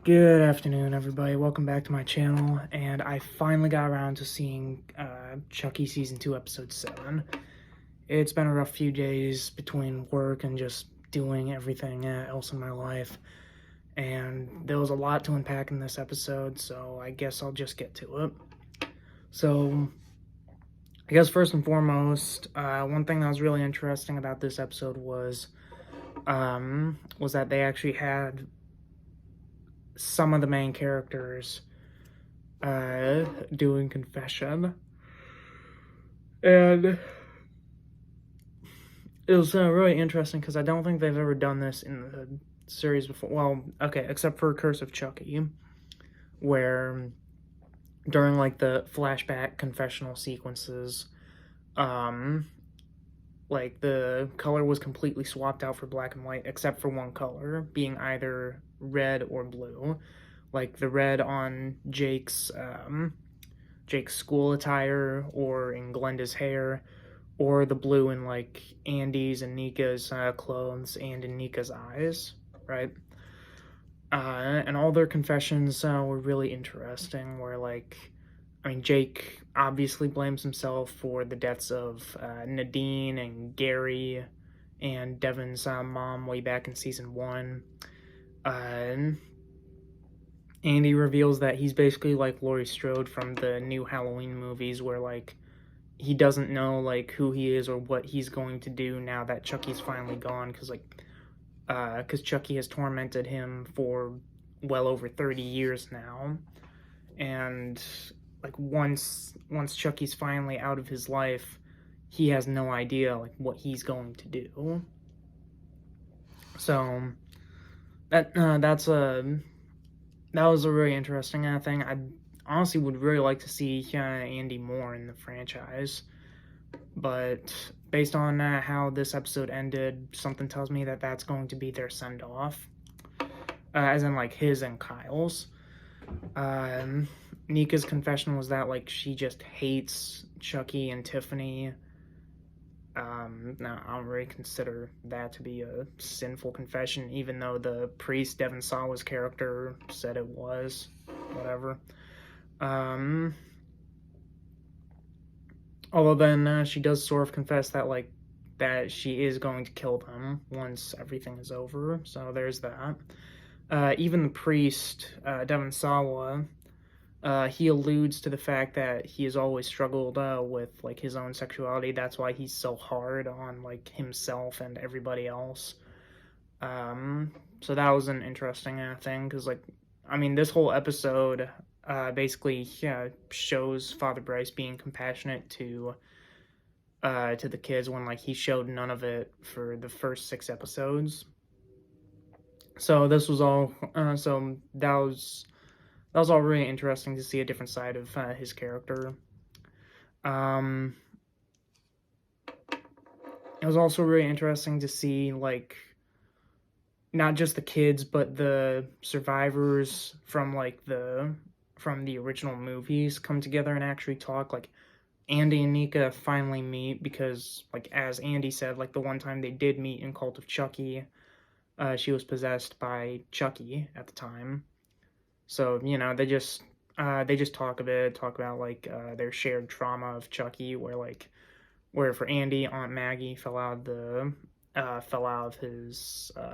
Good afternoon, everybody. Welcome back to my channel, and I finally got around to seeing Chucky Season 2, Episode 7. It's been a rough few days between work and just doing everything else in my life, and there was a lot to unpack in this episode, so I guess I'll just get to it. So, I guess first and foremost, one thing that was really interesting about this episode was that they actually had some of the main characters doing confession, and it was really interesting because I don't think they've ever done this in the series before. Well, okay, except for Curse of Chucky, where during like the flashback confessional sequences, like the color was completely swapped out for black and white, except for one color being either red or blue. Like the red on Jake's school attire, or in Glenda's hair, or the blue in like Andy's and Nika's clothes, and in Nika's eyes, right? And all their confessions were really interesting, where Jake obviously blames himself for the deaths of Nadine and Gary and Devin's mom way back in season 1. Andy reveals that he's basically like Laurie Strode from the new Halloween movies, where like he doesn't know like who he is or what he's going to do now that Chucky's finally gone, because Chucky has tormented him for well over 30 years now, and like once Chucky's finally out of his life, he has no idea like what he's going to do. So that was a really interesting thing. I honestly would really like to see Andy more in the franchise, but based on how this episode ended, something tells me that that's going to be their send-off, as in like his and Kyle's. Nika's confession was that like she just hates Chucky and Tiffany. Now, I don't really consider that to be a sinful confession, even though the priest, Devin Sawa's character, said it was. Whatever. Although then she does sort of confess that she is going to kill them once everything is over, so there's that. Even the priest, Devin Sawa, he alludes to the fact that he has always struggled with like his own sexuality. That's why he's so hard on like himself and everybody else. So that was an interesting thing, because this whole episode basically shows Father Bryce being compassionate to the kids, when like he showed none of it for the first 6 episodes. So this was all that was all really interesting to see a different side of his character. It was also really interesting to see, like, not just the kids, but the survivors from the original movies come together and actually talk. Like, Andy and Nika finally meet because, like, as Andy said, like, the one time they did meet in Cult of Chucky, she was possessed by Chucky at the time. So, they just talk about like their shared trauma of Chucky, where for Andy, Aunt Maggie fell out of his fell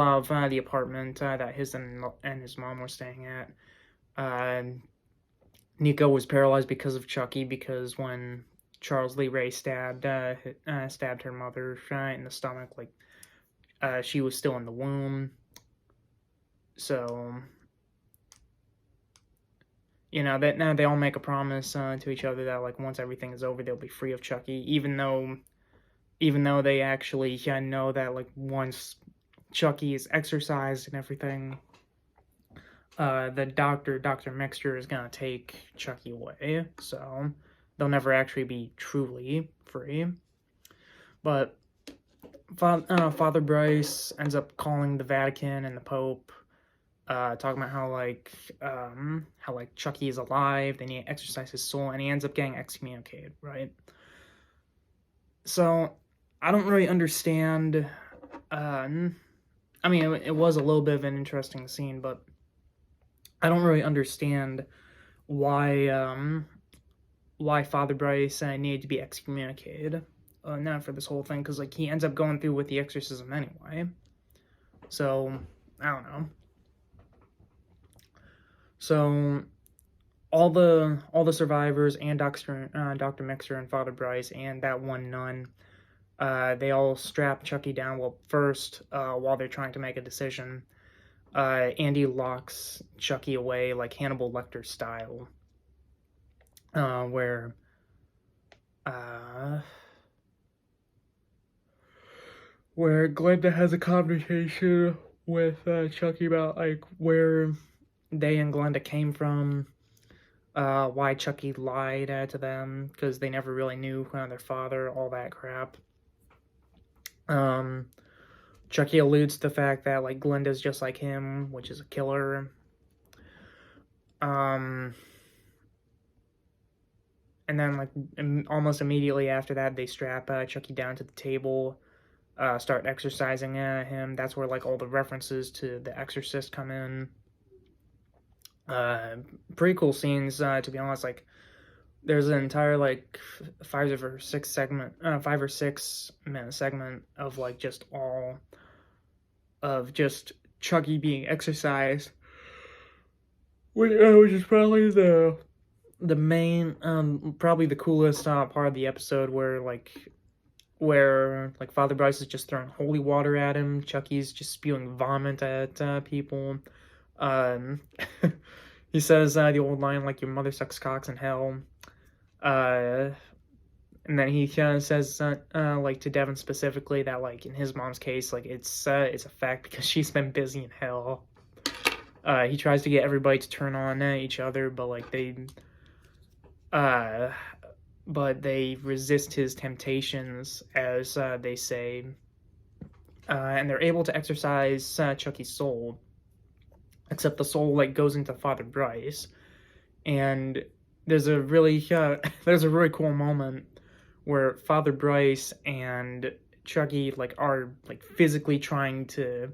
out of the apartment that his and his mom were staying at. Nico was paralyzed because of Chucky, because when Charles Lee Ray stabbed her mother in the stomach, she was still in the womb. So, that now they all make a promise to each other that like once everything is over, they'll be free of Chucky, even though they actually know that like once Chucky is exorcised and everything, the Dr. Mixture is gonna take Chucky away, so they'll never actually be truly free. But Father Bryce ends up calling the Vatican and the Pope, talking about how Chucky is alive, they need to exorcise his soul, and he ends up getting excommunicated, right? So I don't really understand I mean, it was a little bit of an interesting scene, but I don't really understand why why Father Bryce needed to be excommunicated. Not for this whole thing, because like he ends up going through with the exorcism anyway. So I don't know. So all the survivors and Dr. Mixer and Father Bryce and that one nun, they all strap Chucky down. Well, first, while they're trying to make a decision, Andy locks Chucky away like Hannibal Lecter style, where uh, where Glenda has a conversation with Chucky about like where they and Glenda came from, why Chucky lied to them because they never really knew their father, all that crap. Chucky alludes to the fact that like Glenda's just like him, which is a killer. And then like almost immediately after that, they strap Chucky down to the table, start exorcising him. That's where like all the references to The Exorcist come in. Pretty cool scenes, to be honest. Like there's an entire like 5 or 6 minute segment of like just all of just Chucky being exorcised, which is probably the main probably the coolest part of the episode, where Father Bryce is just throwing holy water at him, Chucky's just spewing vomit at people. He says the old line like your mother sucks cocks in hell. And then he says like to Devin specifically that like in his mom's case like it's a fact because she's been busy in hell. He tries to get everybody to turn on each other, but like they resist his temptations, as they say, and they're able to exorcise Chucky's soul, except the soul like goes into Father Bryce, and there's a really cool moment where Father Bryce and Chucky like are like physically trying to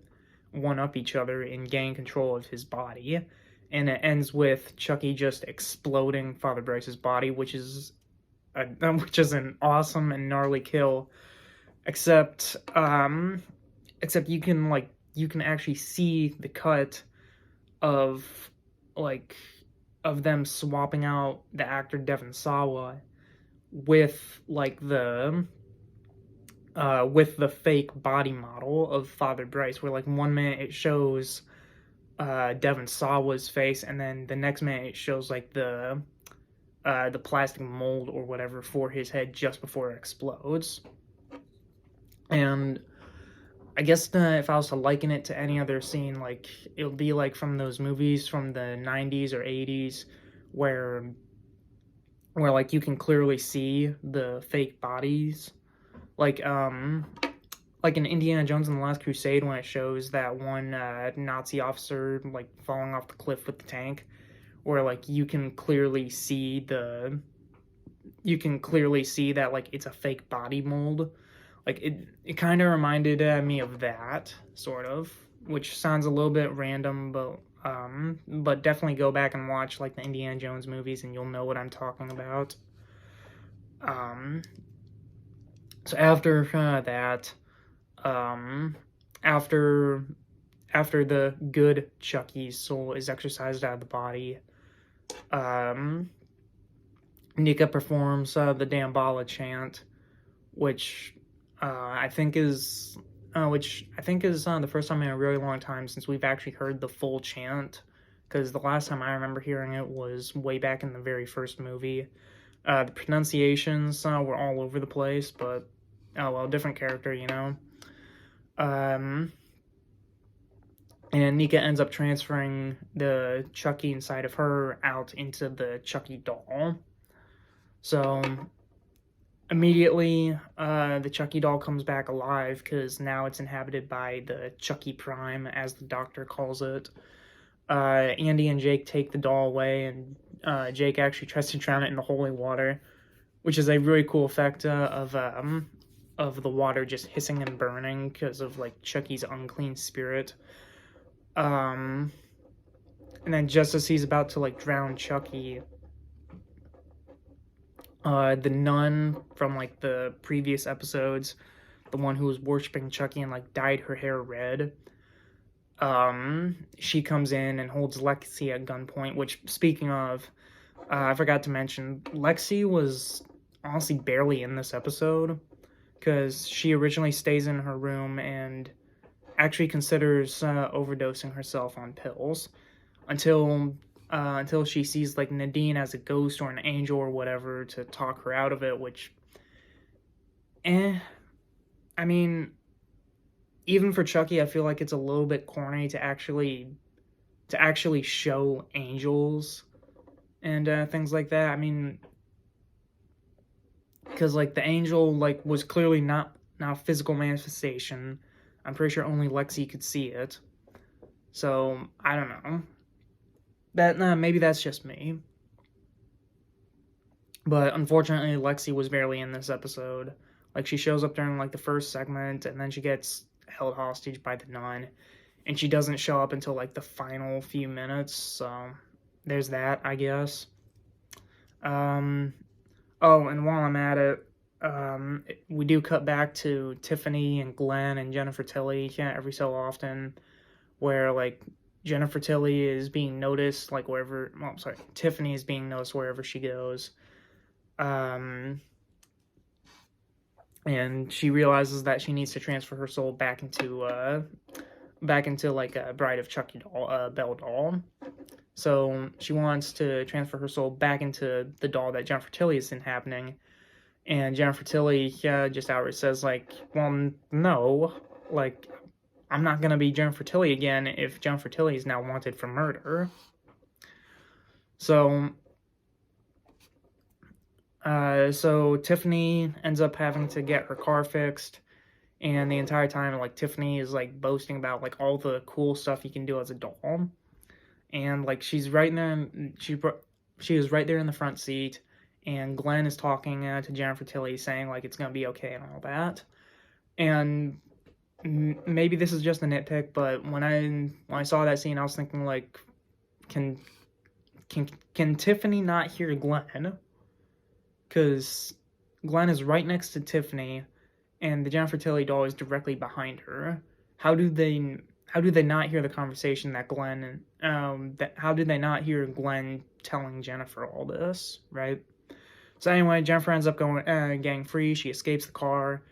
one up each other in gaining control of his body, and it ends with Chucky just exploding Father Bryce's body, which is an awesome and gnarly kill. Except you can actually see the cut of them swapping out the actor Devon Sawa with the fake body model of Father Bryce, where like 1 minute it shows Devon Sawa's face, and then the next minute it shows like the plastic mold or whatever for his head just before it explodes. And I guess if I was to liken it to any other scene, like it would be like from those movies from the 90s or 80s where like you can clearly see the fake bodies, like in Indiana Jones and the Last Crusade, when it shows that one Nazi officer like falling off the cliff with the tank, where like you can clearly see that like it's a fake body mold. Like it kind of reminded me of that, sort of, which sounds a little bit random, but definitely go back and watch like the Indiana Jones movies and you'll know what I'm talking about. So after that, after the good Chucky's soul is exorcised out of the body, Nika performs the Damballa chant, which I think is the first time in a really long time since we've actually heard the full chant, because the last time I remember hearing it was way back in the very first movie. The pronunciations were all over the place, but oh well, different character, you know. And Nika ends up transferring the Chucky inside of her out into the Chucky doll. So immediately, the Chucky doll comes back alive because now it's inhabited by the Chucky Prime, as the doctor calls it. Andy and Jake take the doll away, and Jake actually tries to drown it in the holy water, which is a really cool effect of of the water just hissing and burning because of like Chucky's unclean spirit. And then just as he's about to like drown Chucky, the nun from like the previous episodes, the one who was worshiping Chucky and like dyed her hair red, she comes in and holds Lexi at gunpoint. Which, speaking of, I forgot to mention, Lexi was honestly barely in this episode because she originally stays in her room and actually considers overdosing herself on pills until she sees like Nadine as a ghost or an angel or whatever to talk her out of it. Which, I mean, even for Chucky, I feel like it's a little bit corny to actually show angels and things like that. I mean, because like the angel like was clearly not a physical manifestation. I'm pretty sure only Lexi could see it. So I don't know. Maybe that's just me. But unfortunately, Lexi was barely in this episode. Like, she shows up during like the first segment, and then she gets held hostage by the nun, and she doesn't show up until like the final few minutes. So there's that, I guess. Oh, and while I'm at it, we do cut back to Tiffany and Glenn and Jennifer Tilly every so often, where like Jennifer Tilly is being noticed like wherever. Well, I'm sorry, Tiffany is being noticed wherever she goes. And she realizes that she needs to transfer her soul back into like a Bride of Chucky doll, Belle doll. So she wants to transfer her soul back into the doll that Jennifer Tilly is inhabiting. And Jennifer Tilly just outright says, like, well, no, like, I'm not going to be Jennifer Tilly again if Jennifer Tilly is now wanted for murder. So Tiffany ends up having to get her car fixed. And the entire time, like, Tiffany is, like, boasting about, like, all the cool stuff you can do as a doll. And like she's right there, she is right there in the front seat, and Glenn is talking to Jennifer Tilly, saying like it's gonna be okay and all that. And maybe this is just a nitpick, but when I saw that scene, I was thinking like, can Tiffany not hear Glenn? Because Glenn is right next to Tiffany, and the Jennifer Tilly doll is directly behind her. How do they not hear the conversation that Glenn, how did they not hear Glenn telling Jennifer all this, right? So anyway, Jennifer ends up getting free. She escapes the car,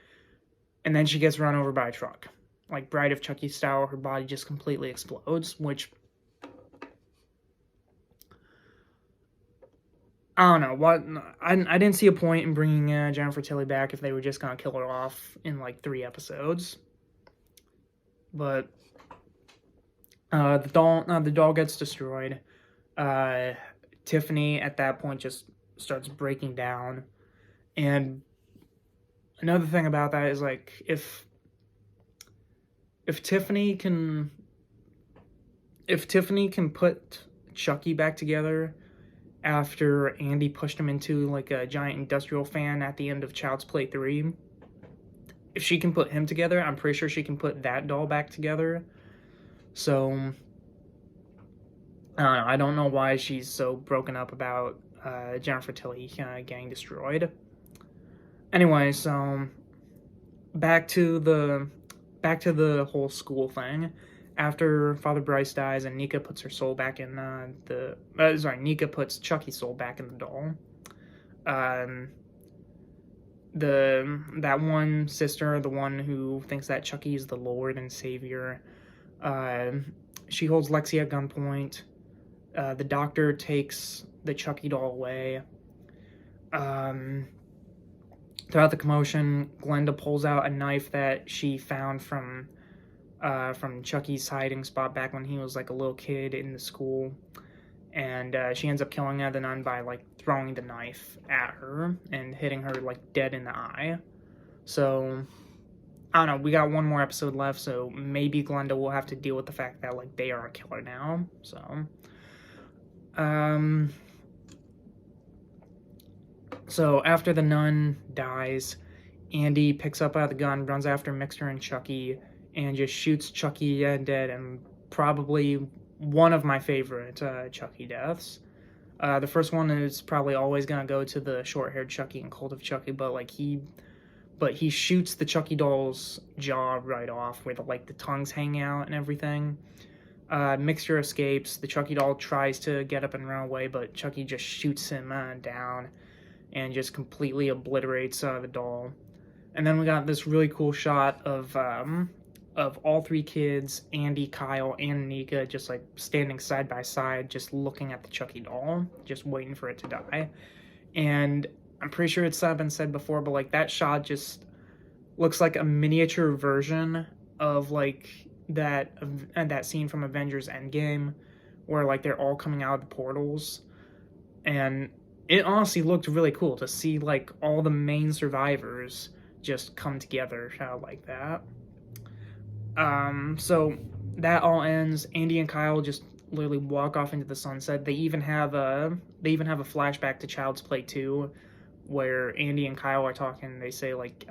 and then she gets run over by a truck. Like Bride of Chucky style, her body just completely explodes, which, I don't know, what, I didn't see a point in bringing Jennifer Tilly back if they were just gonna kill her off in like 3 episodes. But the doll gets destroyed. Tiffany at that point just starts breaking down. And another thing about that is like if Tiffany can put Chucky back together after Andy pushed him into like a giant industrial fan at the end of Child's Play 3, if she can put him together, I'm pretty sure she can put that doll back together. So I don't know why she's so broken up about Jennifer Tilly getting destroyed. Anyway, so back to the whole school thing. After Father Bryce dies and Nika puts her soul back in Nika puts Chucky's soul back in the doll. That one sister, the one who thinks that Chucky is the Lord and Savior, she holds Lexi at gunpoint. The doctor takes the Chucky doll away. Throughout the commotion, Glenda pulls out a knife that she found from Chucky's hiding spot back when he was like a little kid in the school, and she ends up killing the nun by like throwing the knife at her and hitting her like dead in the eye. So I don't know, we got one more episode left, so maybe Glenda will have to deal with the fact that like they are a killer now. So after the nun dies, Andy picks up the gun, runs after Mixer and Chucky, and just shoots Chucky dead, and probably one of my favorite Chucky deaths. The first one is probably always gonna go to the short-haired Chucky in Cult of Chucky, but he shoots the Chucky doll's jaw right off, where the tongues hang out and everything. Mixer escapes. The Chucky doll tries to get up and run away, but Chucky just shoots him down and just completely obliterates the doll. And then we got this really cool shot of all three kids, Andy, Kyle, and Nika, just like standing side by side, just looking at the Chucky doll, just waiting for it to die. And I'm pretty sure it's been said before, but like that shot just looks like a miniature version of like that scene from Avengers Endgame, where like they're all coming out of the portals, and it honestly looked really cool to see like all the main survivors just come together like that. So that all ends. Andy and Kyle just literally walk off into the sunset. They even have a flashback to Child's Play 2, where Andy and Kyle are talking. They say like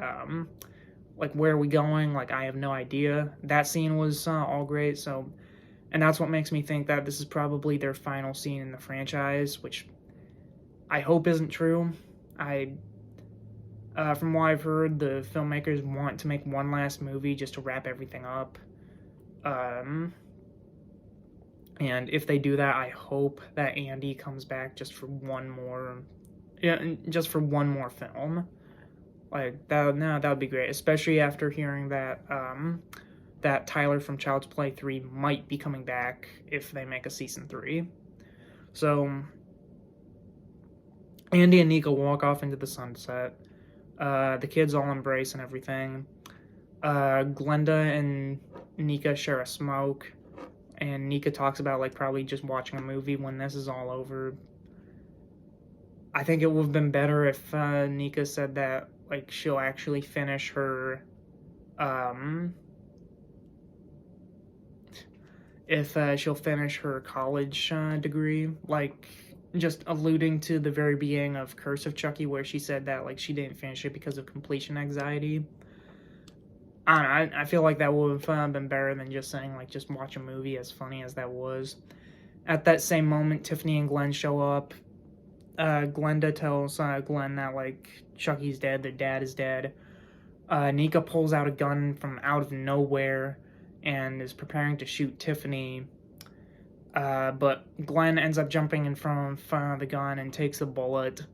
where are we going? Like, I have no idea. That scene was all great. So, and that's what makes me think that this is probably their final scene in the franchise, which I hope isn't true. From what I've heard, the filmmakers want to make one last movie just to wrap everything up. And if they do that, I hope that Andy comes back just for one more film. Like that would be great, especially after hearing that that Tyler from Child's Play 3 might be coming back if they make a season 3. So Andy and Nika walk off into the sunset. The kids all embrace and everything. Glenda and Nika share a smoke, and Nika talks about like probably just watching a movie when this is all over. I think it would have been better if Nika said that like she'll actually finish her she'll finish her college degree, like just alluding to the very beginning of Curse of Chucky, where she said that like she didn't finish it because of completion anxiety. I don't know, I feel like that would have been better than just saying like just watch a movie, as funny as that was. At that same moment, Tiffany and Glenn show up. Glenda tells Glenn that like Chucky's dead, their dad is dead. Nika pulls out a gun from out of nowhere and is preparing to shoot Tiffany. But Glenn ends up jumping in front of the gun and takes a bullet.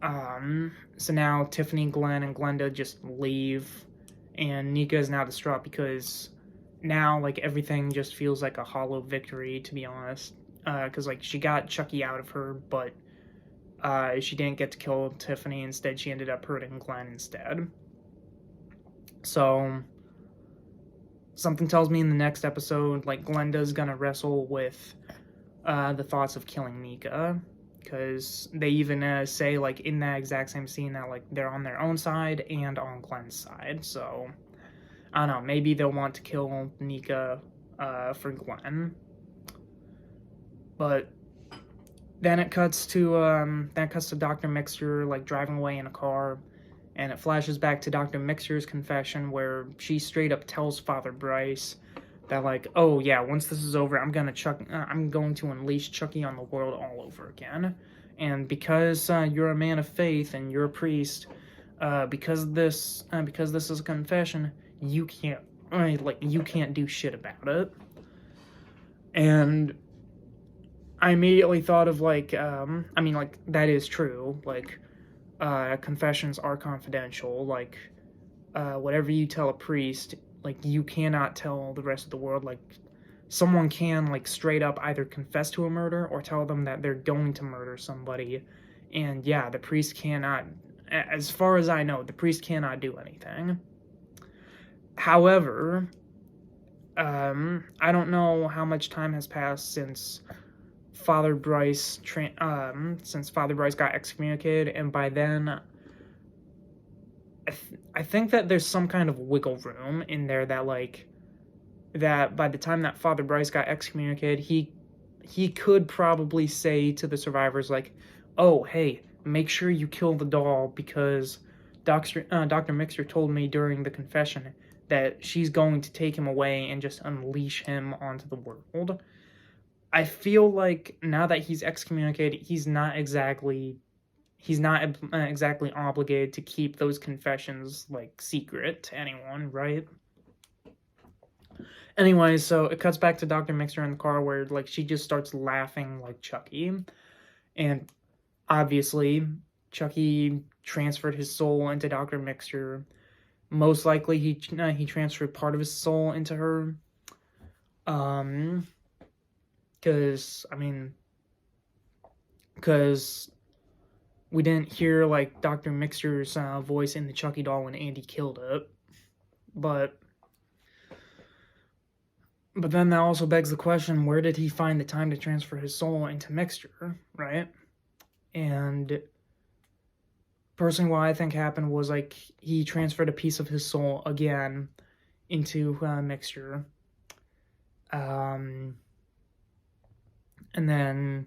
So now Tiffany, Glenn, and Glenda just leave, and Nika is now distraught because now like everything just feels like a hollow victory, to be honest. Because like she got Chucky out of her, but she didn't get to kill Tiffany. Instead, she ended up hurting Glenn instead. So something tells me in the next episode, like Glenda's gonna wrestle with the thoughts of killing Nika, because they even say like in that exact same scene that like they're on their own side and on Glenn's side. So I don't know, maybe they'll want to kill Nika for Glenn. But then it cuts to Dr. Mixer like driving away in a car, and it flashes back to Dr. Mixer's confession where she straight up tells Father Bryce that like, oh yeah, once this is over, I'm going to unleash Chucky on the world all over again. And because you're a man of faith and you're a priest, because this is a confession, you can't do shit about it. And I immediately thought of like, that is true. Like, confessions are confidential. Like, whatever you tell a priest, like, you cannot tell the rest of the world. Like, someone can, like, straight up either confess to a murder or tell them that they're going to murder somebody. And yeah, the priest cannot, as far as I know, the priest cannot do anything. However, I don't know how much time has passed since Father Bryce got excommunicated, and by then I think that there's some kind of wiggle room in there that like that by the time that Father Bryce got excommunicated, he could probably say to the survivors like, oh hey, make sure you kill the doll because Dr. Mixer told me during the confession that she's going to take him away and just unleash him onto the world. I feel like now that he's excommunicated, he's not exactly obligated to keep those confessions like secret to anyone, right? Anyway, so it cuts back to Dr. Mixer in the car where like she just starts laughing like Chucky, and obviously Chucky transferred his soul into Dr. Mixer. Most likely he transferred part of his soul into her. Because we didn't hear like Dr. Mixer's voice in the Chucky doll when Andy killed it, but then that also begs the question: where did he find the time to transfer his soul into Mixer, right? And personally, what I think happened was like he transferred a piece of his soul again into Mixer, and then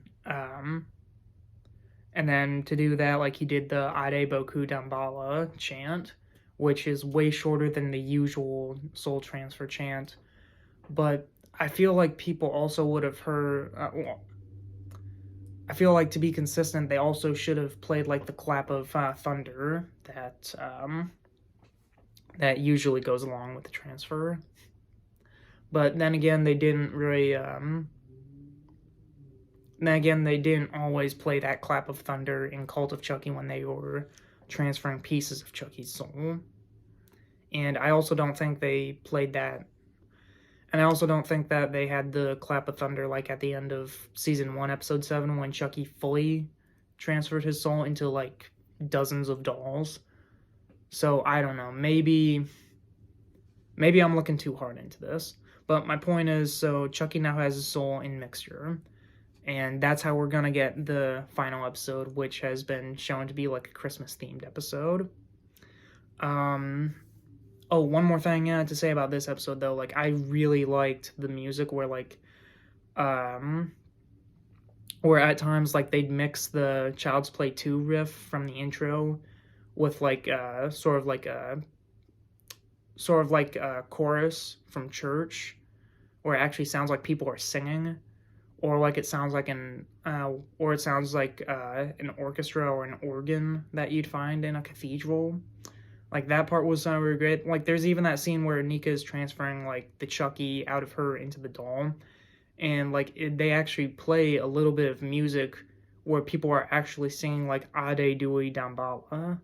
to do that, like he did the Ade Boku Dambala chant, which is way shorter than the usual soul transfer chant. But I feel like people also would have heard. I feel like to be consistent, they also should have played like the clap of thunder that usually goes along with the transfer. But then again, they didn't really. Then again, they didn't always play that clap of thunder in Cult of Chucky when they were transferring pieces of Chucky's soul. And I also don't think they played that. And I also don't think that they had the clap of thunder like at the end of season 1, episode 7, when Chucky fully transferred his soul into like dozens of dolls. So I don't know. Maybe I'm looking too hard into this. But my point is, so Chucky now has his soul in Mixer. And that's how we're gonna get the final episode, which has been shown to be like a Christmas-themed episode. Oh, one more thing to say about this episode, though. Like, I really liked the music where, like, where at times, like, they'd mix the Child's Play 2 riff from the intro with, like, sort of like a chorus from church, where it actually sounds like people are singing, or like it sounds like an orchestra or an organ that you'd find in a cathedral. Like, that part was really great. Like, there's even that scene where Nika is transferring, like, the Chucky out of her into the doll. And, like, they actually play a little bit of music where people are actually singing, like, Ade Dui Dambala.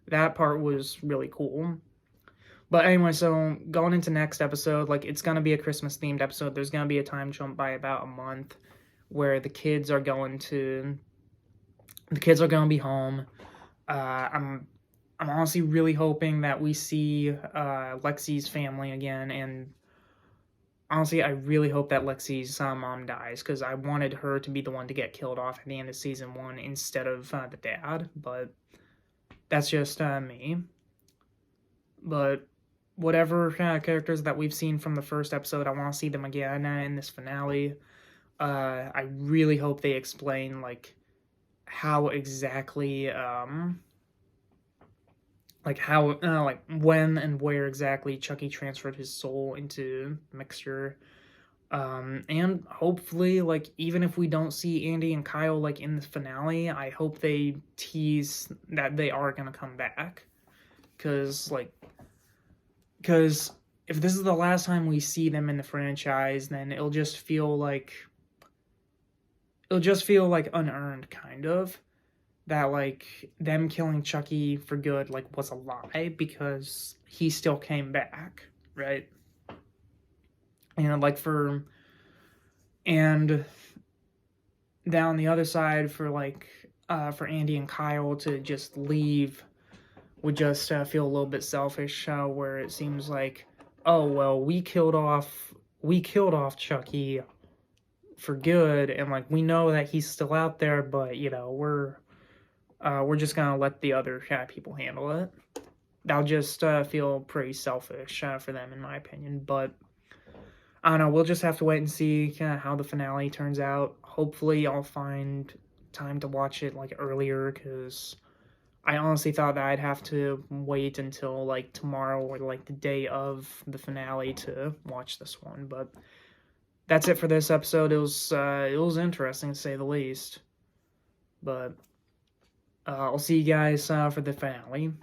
That part was really cool. But anyway, so going into next episode, like, it's going to be a Christmas-themed episode. There's going to be a time jump by about a month where the kids are going to be home. I'm honestly really hoping that we see Lexi's family again, and honestly, I really hope that Lexi's mom dies, because I wanted her to be the one to get killed off at the end of season 1 instead of the dad, but that's just me. But whatever characters that we've seen from the first episode, I want to see them again in this finale. I really hope they explain, like, how exactly... when and where exactly Chucky transferred his soul into Mixer. And hopefully, like, even if we don't see Andy and Kyle, like, in the finale, I hope they tease that they are gonna come back. Because if this is the last time we see them in the franchise, then it'll just feel like unearned, kind of. That, like, them killing Chucky for good, like, was a lie, because he still came back, right? And, like, and then on the other side, for Andy and Kyle to just leave would just feel a little bit selfish, where it seems like, oh, well, we killed off Chucky for good, and, like, we know that he's still out there, but, you know, we're just gonna let the other people handle it. That'll just feel pretty selfish for them, in my opinion. But I don't know. We'll just have to wait and see how the finale turns out. Hopefully, I'll find time to watch it like earlier, because I honestly thought that I'd have to wait until like tomorrow or like the day of the finale to watch this one, but that's it for this episode. It was interesting to say the least. But I'll see you guys for the finale.